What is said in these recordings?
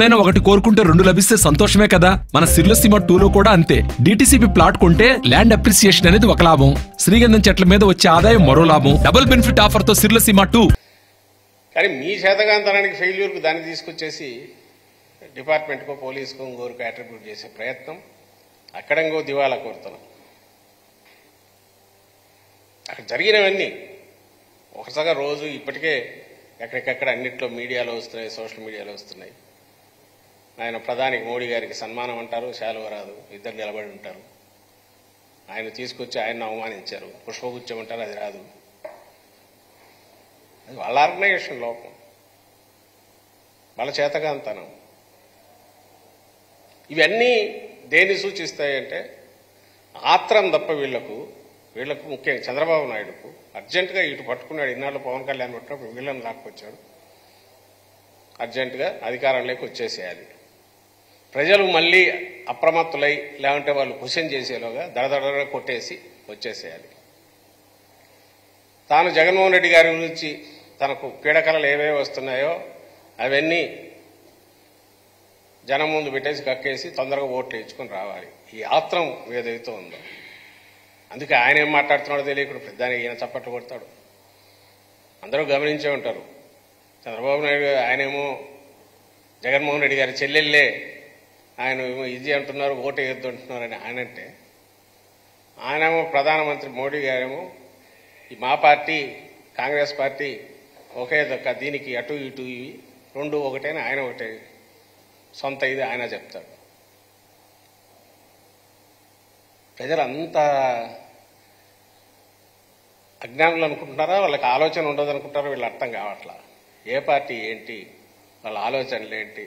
ఎప్పుడైనా ఒకటి కోరుకుంటే రెండు లభిస్తే సంతోషమే కదా. మన సిర్లసీమ 2లో కూడా అంతే. డిటిసిపి ప్లాట్ కొంటే ల్యాండ్ అప్రిసియేషన్ అనేది ఒక లాభం, శ్రీగంధం చెట్ల మీద వచ్చే ఆదాయం మరో లాభం. డబుల్ బెనిఫిట్ ఆఫర్ తో సిర్లసీమ 2. కానీ మీ చేతగాంతనానికి ఫెయిల్యూర్కు దాన్ని తీసుకొచ్చేసి డిపార్ట్మెంట్కో పోలీసుకో ఇంకోరికి అట్రిబ్యూట్ చేసే ప్రయత్నం, అక్కడ ఇంకో దివాలా కోరుతున్నాం. అక్కడ జరిగినవన్నీ ఒకసారి రోజు ఇప్పటికే ఎక్కడికక్కడ అన్నిట్లో మీడియాలో వస్తున్నాయి, సోషల్ మీడియాలో వస్తున్నాయి. ఆయన ప్రధానికి మోడీ గారికి సన్మానం అంటారు, శాలువ రాదు, ఇద్దరు నిలబడి ఉంటారు. ఆయన తీసుకొచ్చి ఆయన్ని అవమానించారు, పుష్పగుచ్చం అంటారు, అది రాదు. అది వాళ్ళ ఆర్గనైజేషన్ లోపం, వాళ్ళ చేతగాంతనం. ఇవన్నీ దేన్ని సూచిస్తాయంటే ఆత్రం తప్ప వీళ్లకు ముఖ్యంగా చంద్రబాబు నాయుడుకు అర్జెంటుగా ఇటు పట్టుకున్నాడు. ఇన్నాళ్ళు పవన్ కళ్యాణ్ పట్టుకున్నప్పుడు వీళ్ళని లాక్కొచ్చాడు. అర్జెంటుగా అధికారంలోకి వచ్చేసేయాలి, ప్రజలు మళ్ళీ అప్రమత్తులై లేకుంటే వాళ్ళు క్వశ్చన్ చేసేలోగా దడదడగా కొట్టేసి వచ్చేసేయాలి. తాను జగన్మోహన్ రెడ్డి గారి గురించి తనకు పీడకలలు ఏవేవి వస్తున్నాయో అవన్నీ జనం ముందు పెట్టేసి కక్కేసి తొందరగా ఓట్లు వేయించుకొని రావాలి. ఈ ఆత్రం ఏదైతే ఉందో, అందుకే ఆయన ఏం మాట్లాడుతున్నాడో తెలియకుండా పెద్దానికి ఈయన చప్పట్లు కొడతాడు. అందరూ గమనించే ఉంటారు. చంద్రబాబు నాయుడు ఆయనేమో జగన్మోహన్ రెడ్డి గారి చెల్లెళ్ళే ఆయన ఇది అంటున్నారు, ఓటు వేయొద్దు అంటున్నారని ఆయనంటే, ఆయనేమో ప్రధానమంత్రి మోడీ గారేమో ఈ మా పార్టీ కాంగ్రెస్ పార్టీ ఒకే దక్క, దీనికి అటు ఇటు ఇవి రెండు ఒకటేని ఆయన ఒకటే సొంత ఇది ఆయన చెప్తాడు. ప్రజలంతా అజ్ఞానులు అనుకుంటున్నారా, వాళ్ళకి ఆలోచన ఉండదు అనుకుంటారా, వీళ్ళు అర్థం కావట్లా. ఏ పార్టీ ఏంటి, వాళ్ళ ఆలోచనలు ఏంటి,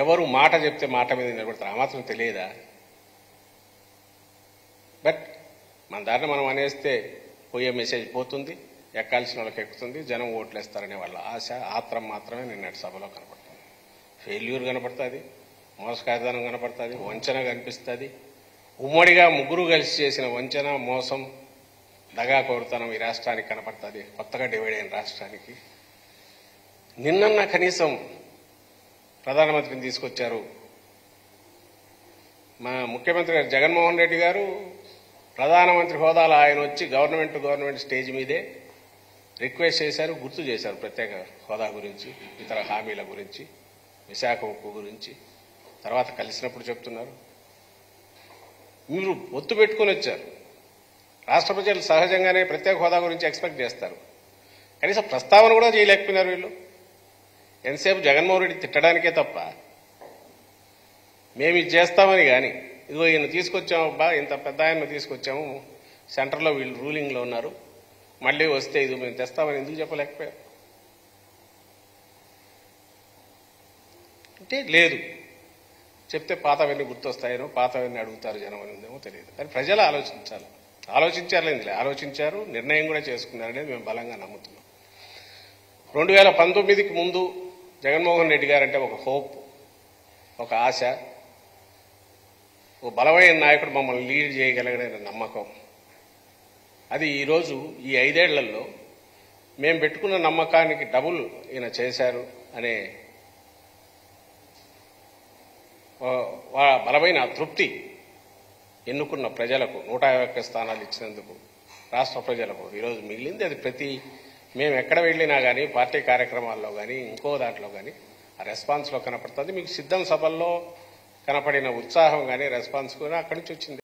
ఎవరు మాట చెప్తే మాట మీద నిలబడతారు, ఆ మాత్రం తెలియదా? బట్ మన దారిని మనం అనేస్తే పోయే మెసేజ్ పోతుంది, ఎక్కాల్సిన వాళ్ళకి ఎక్కుతుంది, జనం ఓట్లేస్తారనే వాళ్ళ ఆశ ఆత్రం మాత్రమే నిన్నటి సభలో కనపడుతుంది. ఫెయిల్యూర్ కనపడుతుంది, మోసకారితనం కనపడుతుంది, వంచన కనిపిస్తుంది. ఉమ్మడిగా ముగ్గురు కలిసి చేసిన వంచన, మోసం, దగా కోరుతనం ఈ రాష్ట్రానికి కనపడుతుంది, కొత్తగా డివైడ్ అయిన రాష్ట్రానికి. నిన్న కనీసం ప్రధానమంత్రిని తీసుకొచ్చారు. మా ముఖ్యమంత్రి గారు జగన్మోహన్ రెడ్డి గారు ప్రధానమంత్రి హోదాలో ఆయన వచ్చి గవర్నమెంట్ స్టేజ్ మీదే రిక్వెస్ట్ చేశారు, గుర్తు చేశారు ప్రత్యేక హోదా గురించి, ఇతర హామీల గురించి, విశాఖ ఉక్కు గురించి. తర్వాత కలిసినప్పుడు చెప్తున్నారు. మీరు ఒత్తు పెట్టుకుని వచ్చారు. రాష్ట్ర ప్రజలు సహజంగానే ప్రత్యేక హోదా గురించి ఎక్స్పెక్ట్ చేస్తారు. కనీసం ప్రస్తావన కూడా చేయలేకపోయినారు వీళ్ళు. ఎంతసేపు జగన్మోహన్ రెడ్డి తిట్టడానికే తప్ప మేము ఇది చేస్తామని కానీ, ఇదిగో ఈయన తీసుకొచ్చాము, అబ్బా ఇంత పెద్ద ఆయన్ని తీసుకొచ్చాము, సెంటర్లో వీళ్ళు రూలింగ్లో ఉన్నారు, మళ్ళీ వస్తే ఇది మేము తెస్తామని ఎందుకు చెప్పలేకపోయారు? అంటే లేదు, చెప్తే పాతవన్నీ గుర్తొస్తాయనో, పాతవన్నీ అడుగుతారు జనం అని ఉందేమో తెలియదు. కానీ ప్రజలు ఆలోచించారు, నిర్ణయం కూడా చేసుకున్నారనేది మేము బలంగా నమ్ముతున్నాం. 2019కి ముందు జగన్మోహన్ రెడ్డి గారంటే ఒక హోప్, ఒక ఆశ, ఒక బలమైన నాయకుడు మమ్మల్ని లీడ్ చేయగలిగిన నమ్మకం. అది ఈరోజు ఈ 5 ఏళ్లలో మేము పెట్టుకున్న నమ్మకానికి డబుల్ ఈయన చేశారు అనే బలమైన తృప్తి ఎన్నుకున్న ప్రజలకు, 151 స్థానాలు ఇచ్చినందుకు రాష్ట్ర ప్రజలకు ఈరోజు మిగిలింది. అది మేము ఎక్కడ వెళ్ళినా కానీ, పార్టీ కార్యక్రమాల్లో కానీ, ఇంకో దాంట్లో కానీ ఆ రెస్పాన్స్లో కనపడుతుంది. మీకు సిద్ధం సభల్లో కనపడిన ఉత్సాహం కానీ, రెస్పాన్స్ కూడా అక్కడి నుంచి వచ్చింది.